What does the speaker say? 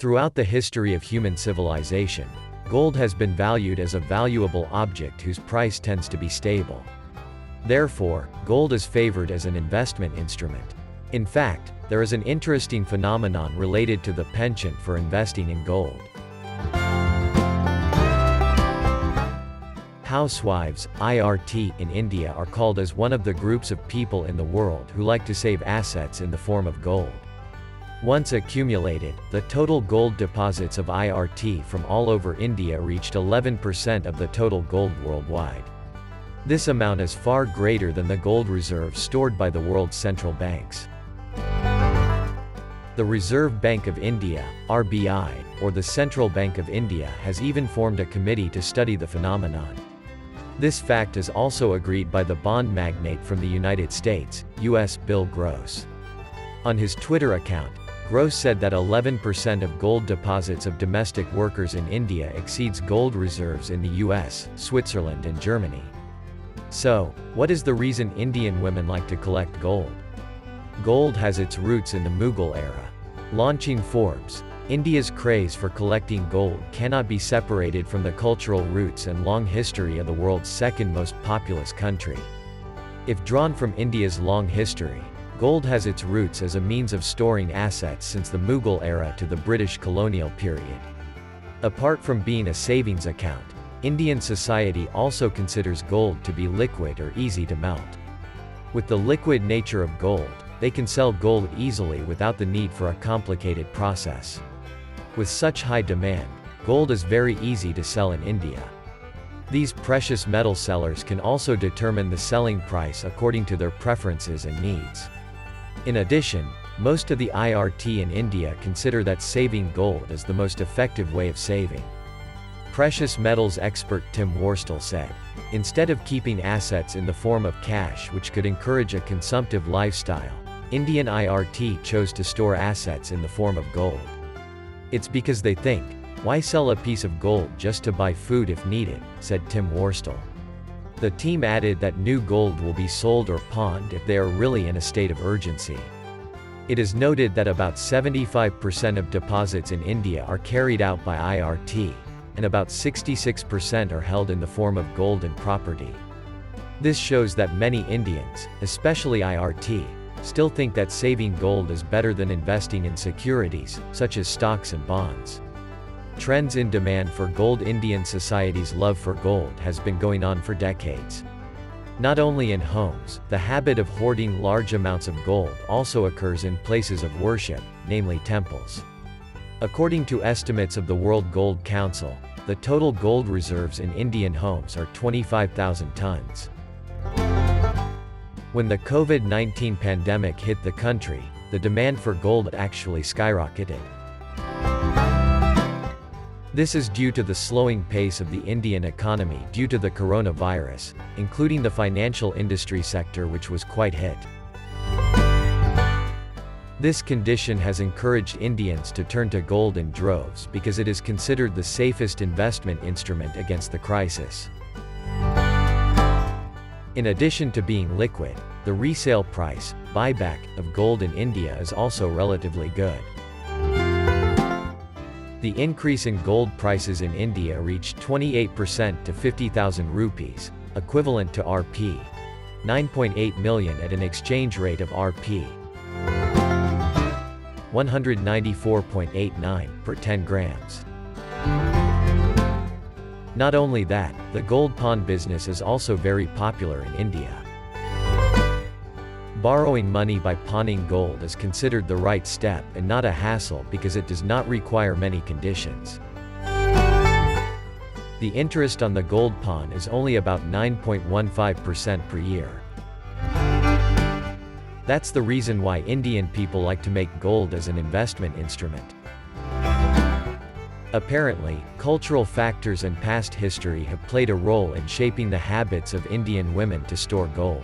Throughout the history of human civilization, gold has been valued as a valuable object whose price tends to be stable. Therefore, gold is favored as an investment instrument. In fact, there is an interesting phenomenon related to the penchant for investing in gold. Housewives, IRT, in India are called as one of the groups of people in the world who like to save assets in the form of gold. Once accumulated, the total gold deposits of IRT from all over India reached 11% of the total gold worldwide. This amount is far greater than the gold reserves stored by the world's central banks. The Reserve Bank of India, RBI, or the Central Bank of India has even formed a committee to study the phenomenon. This fact is also agreed by the bond magnate from the United States, U.S. Bill Gross. On his Twitter account, Gross said that 11% of gold deposits of domestic workers in India exceeds gold reserves in the US, Switzerland and Germany. So, what is the reason Indian women like to collect gold? Gold has its roots in the Mughal era. Launching Forbes, India's craze for collecting gold cannot be separated from the cultural roots and long history of the world's second most populous country. If drawn from India's long history, gold has its roots as a means of storing assets since the Mughal era to the British colonial period. Apart from being a savings account, Indian society also considers gold to be liquid or easy to melt. With the liquid nature of gold, they can sell gold easily without the need for a complicated process. With such high demand, gold is very easy to sell in India. These precious metal sellers can also determine the selling price according to their preferences and needs. In addition, most of the IRT in India consider that saving gold is the most effective way of saving. Precious metals expert Tim Worstel said, "Instead of keeping assets in the form of cash which could encourage a consumptive lifestyle, Indian IRT chose to store assets in the form of gold. It's because they think, why sell a piece of gold just to buy food if needed," said Tim Worstel. The team added that new gold will be sold or pawned if they are really in a state of urgency. It is noted that about 75% of deposits in India are carried out by IRT, and about 66% are held in the form of gold and property. This shows that many Indians, especially IRT, still think that saving gold is better than investing in securities, such as stocks and bonds. Trends in demand for gold. Indian society's love for gold has been going on for decades. Not only in homes, the habit of hoarding large amounts of gold also occurs in places of worship, namely temples. According to estimates of the World Gold Council, the total gold reserves in Indian homes are 25,000 tons. When the COVID-19 pandemic hit the country, the demand for gold actually skyrocketed. This is due to the slowing pace of the Indian economy due to the coronavirus, including the financial industry sector, which was quite hit. This condition has encouraged Indians to turn to gold in droves because it is considered the safest investment instrument against the crisis. In addition to being liquid, the resale price, buyback, of gold in India is also relatively good. The increase in gold prices in India reached 28% to 50,000 rupees, equivalent to Rs. 9.8 million at an exchange rate of Rs. 194.89 per 10 grams. Not only that, the gold pawn business is also very popular in India. Borrowing money by pawning gold is considered the right step and not a hassle because it does not require many conditions. The interest on the gold pawn is only about 9.15% per year. That's the reason why Indian people like to make gold as an investment instrument. Apparently, cultural factors and past history have played a role in shaping the habits of Indian women to store gold.